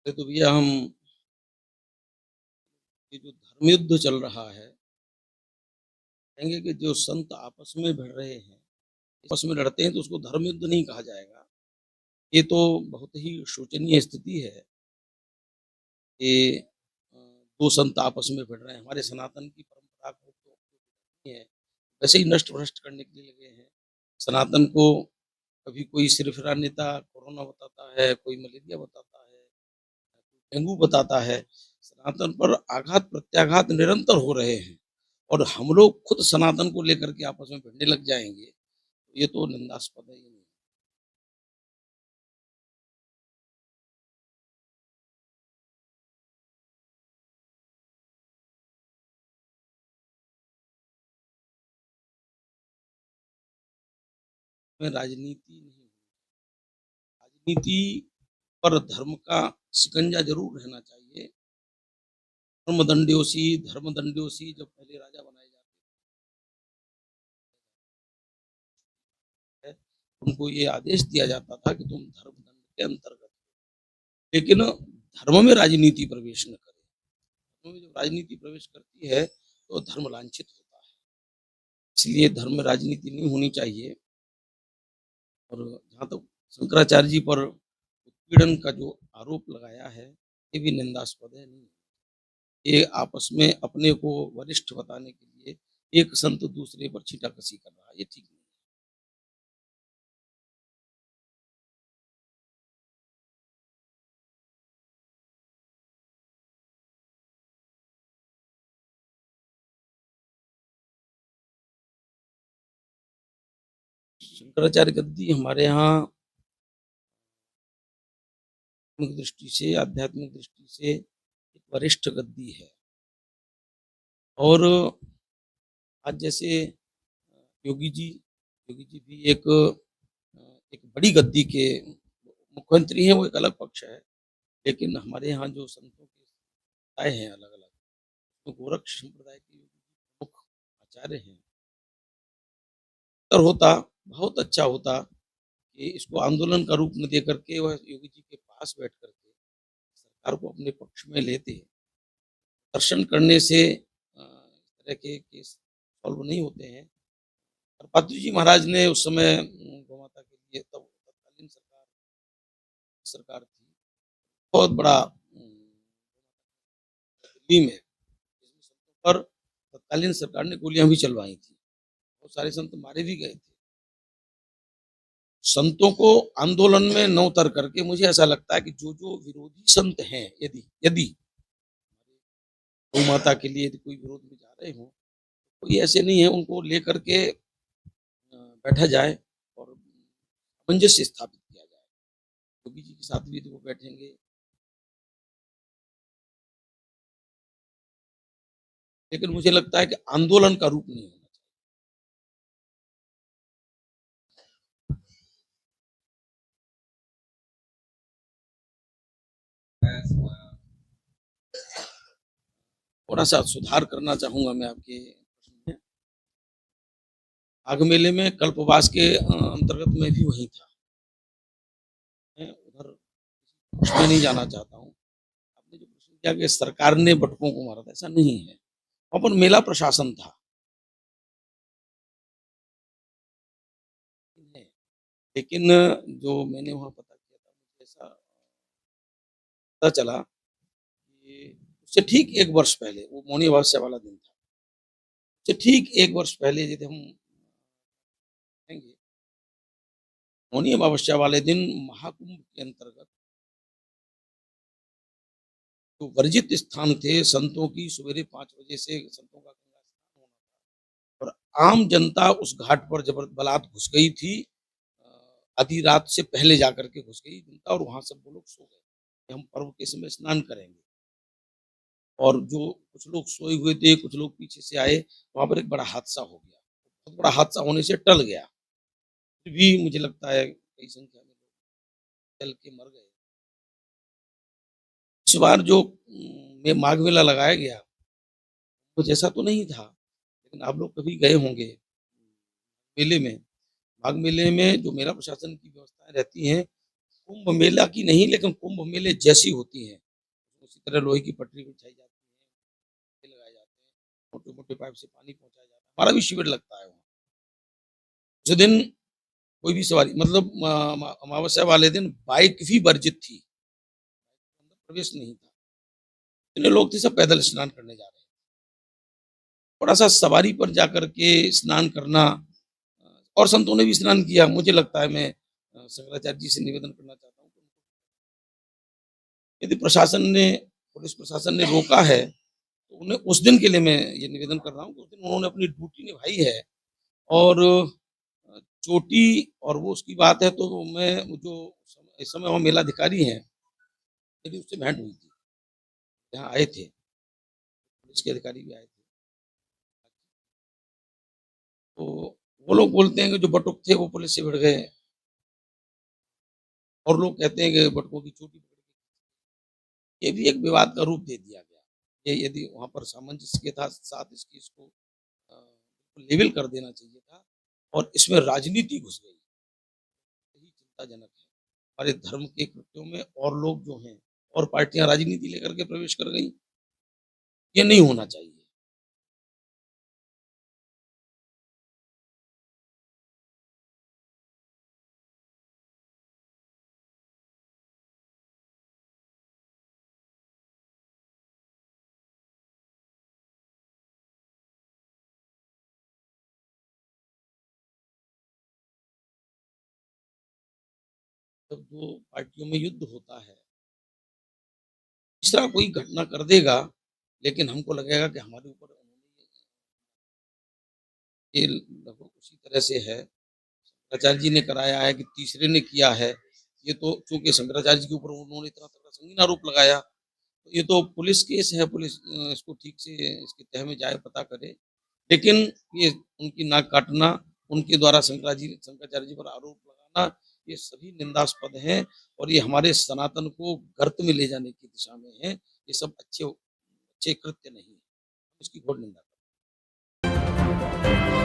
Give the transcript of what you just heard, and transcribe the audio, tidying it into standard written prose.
तो भैया हम ये जो धर्म युद्ध चल रहा है, कहेंगे कि जो संत आपस में भिड़ रहे हैं, आपस में लड़ते हैं तो उसको धर्म युद्ध नहीं कहा जाएगा। ये तो बहुत ही शोचनीय स्थिति है कि 2 संत आपस में भिड़ रहे हैं। हमारे सनातन की परंपरा को तो नहीं है, वैसे ही नष्ट-भ्रष्ट करने के लिए लगे हैं। सनातन को कभी कोई सिरफिरा नेता कोरोना बताता है, कोई मलेरिया बताता है, डेंगू बताता है। सनातन पर आघात-प्रत्याघात निरंतर हो रहे हैं और हम लोग खुद सनातन को लेकर के आपस में भिड़ने लग जाएँगे, ये तो निंदास्पद है। ये में राजनीति नहीं, राजनीति पर धर्म का शिकंजा ज़रूर रहना चाहिए। धर्मदंड्योसी जब पहले राजा बनाए जाते थे, उनको ये आदेश दिया जाता था कि तुम धर्मदंड के अंतर्गत हो। लेकिन धर्म में राजनीति प्रवेश न करे। धर्म में जब राजनीति प्रवेश करती है, तो धर्म लांछित होता है। इसलिए धर्म में राजनीति नहीं होनी चाहिए और जहाँ तक शंकराचार्य जी पर उत्पीड़न का जो आरोप लगाया है, ये भी निंदास्पद है। नहीं, ये आपस में अपने को वरिष्ठ बताने के लिए एक संत दूसरे पर छींटाकशी कर रहा है, ये ठीक नहीं है। शंकराचार्य गद्दी हमारे यहाँ दृष्टि से, आध्यात्मिक दृष्टि से एक वरिष्ठ गद्दी है और आज जैसे योगी जी भी एक बड़ी गद्दी के मुख्यमंत्री हैं, वो एक अलग पक्ष है। लेकिन हमारे यहाँ जो संतों के आए हैं अलग-अलग, तो गोरक्ष संप्रदाय के प्रमुख आचार्य हैं। बेहतर होता, बहुत अच्छा होता कि इसको आंदोलन का रूप न दे करके वह योगी जी के पास बैठ करके सरकार को अपने पक्ष में लेते। दर्शन करने से इस तरह के केस सॉल्व नहीं होते हैं। और पात्री जी महाराज ने उस समय गौ माता के लिए तब तत्कालीन सरकार थी, बहुत बड़ा दिल्ली में जिसमें संतों पर तत्कालीन सरकार ने गोलियां भी चलवाई थी। बहुत सारे संत मारे भी गए थे। संतों को आंदोलन में न उतर करके मुझे ऐसा लगता है कि जो विरोधी संत हैं, यदि यदि गौ माता के लिए यदि कोई विरोध में जा रहे हों, कोई ऐसे नहीं है, उनको लेकर के बैठा जाए और सामंजस्य स्थापित किया जाए। योगी जी के साथ भी यदि वो बैठेंगे, लेकिन मुझे लगता है कि आंदोलन का रूप नहीं होना चाहिए। थोड़ा-सा सुधार करना चाहूँगा मैं आपके प्रश्न में। माघ मेले में कल्पवास के अंतर्गत मैं भी वहीं था। मैं उधर उसमें नहीं जाना चाहता हूँ। आपने जो प्रश्न किया कि सरकार ने बटुकों को मारा था, ऐसा नहीं है। वहाँ पर मेला प्रशासन था। लेकिन जो मैंने वहाँ पता किया था, मुझे ऐसा पता चला कि उससे ठीक 1 वर्ष पहले, वो मौनी अमावस्या वाला दिन था। उससे ठीक 1 वर्ष पहले यदि हम देखेंगे, मौनी अमावस्या वाले दिन महाकुंभ के अंतर्गत जो वर्जित स्थान थे संतों की, सवेरे 5 बजे से संतों का गंगा स्नान होना था और आम जनता उस घाट पर जबर बलात् घुस गई थी। आधी रात से पहले जाकर के घुस गई जनता और वहाँ सब वो लोग सो गए कि हम पर्व के समय स्नान करेंगे। और जो कुछ लोग सोए हुए थे, कुछ लोग पीछे से आए, वहाँ पर एक बड़ा हादसा हो गया। बहुत बड़ा हादसा होने से टल गया। फिर भी मुझे लगता है कई संख्या में लोग जल के मर गए। इस बार जो में माघ मेला लगाया गया, कुछ ऐसा तो नहीं था, लेकिन आप लोग कभी गए होंगे मेले में। माघ मेले में जो मेला प्रशासन की व्यवस्थाएँ रहती हैं, कुंभ मेला की नहीं, लेकिन कुंभ मेले जैसी होती हैं। उसी तरह लोहे की पटरी बिछाई जाती है, लगाए जाते हैं, मोटे-मोटे पाइप से पानी पहुँचाया जाता है। हमारा भी शिविर लगता है वहाँ। उस दिन कोई भी सवारी मतलब अमावस्या वाले दिन बाइक भी वर्जित थी, अंदर प्रवेश नहीं था। जितने लोग थे सब पैदल स्नान करने जा रहे हैं। थोड़ा-सा सवारी पर जाकर के स्नान करना और संतों ने भी स्नान किया। मुझे लगता है मैं शंकराचार्य जी से निवेदन करना चाहता हूँ, यदि पुलिस प्रशासन ने रोका है, तो उन्हें उस दिन के लिए मैं ये निवेदन कर रहा हूँ कि उस दिन उन्होंने अपनी ड्यूटी निभाई है और चोटी और वो उसकी बात है तो मैं जो इस समय वहाँ मेलाधिकारी हैं, मेरी उससे भेंट हुई थी। यहाँ आए थे, पुलिस के अधिकारी भी आए थे। तो वो लोग बोलते हैं कि जो बटुक थे वो पुलिस से भिड़ गए और लोग कहते हैं कि बटुकों की चोटी पकड़ के। ये भी एक विवाद का रूप दे दिया गया। ये यदि वहाँ पर सामंजस्य के था साथ इसको लेवल कर देना चाहिए था और इसमें राजनीति घुस गई। यही चिंताजनक है। हमारे धर्म के कृत्यों में और लोग जो हैं और पार्टियां राजनीति लेकर के प्रवेश कर गई। ये नहीं होना चाहिए। जब दो पार्टियों में युद्ध होता है, तीसरा कोई घटना कर देगा, लेकिन हमको लगेगा कि हमारे ऊपर ये लगभग उसी तरह से है। शंकराचार्य जी ने कराया है कि तीसरे ने किया है। ये तो चूंकि शंकराचार्य जी के ऊपर उन्होंने इतना तगड़ा संगीन आरोप लगाया, तो ये तो पुलिस केस है। पुलिस इसको ठीक से इसके तह में जाए, पता करे। लेकिन ये उनकी नाक काटना, उनके द्वारा शंकराचार्य जी पर आरोप लगाना, ये सभी निंदास्पद हैं और ये हमारे सनातन को गर्त में ले जाने की दिशा में है। ये सब अच्छे अच्छे कृत्य नहीं है। इसकी घोर निंदा करते हैं।